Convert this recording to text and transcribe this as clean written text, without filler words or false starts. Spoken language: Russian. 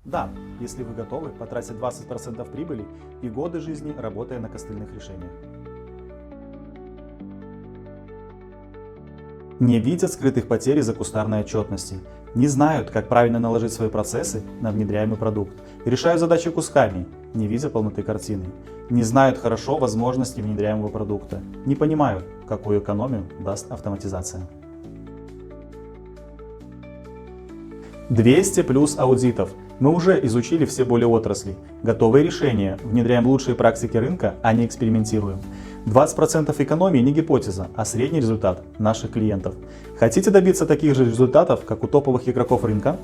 Да, если вы готовы потратить 20% прибыли и годы жизни, работая на костыльных решениях. Не видят скрытых потерь из-за кустарной отчетности, не знают, как правильно наложить свои процессы на внедряемый продукт, решают задачи кусками, не видя полноты картины, не знают хорошо возможности внедряемого продукта, не понимают, какую экономию даст автоматизация. 200 плюс аудитов. Мы уже изучили все боли отраслей. Готовые решения. Внедряем лучшие практики рынка, а не экспериментируем. 20% экономии не гипотеза, а средний результат наших клиентов. Хотите добиться таких же результатов, как у топовых игроков рынка?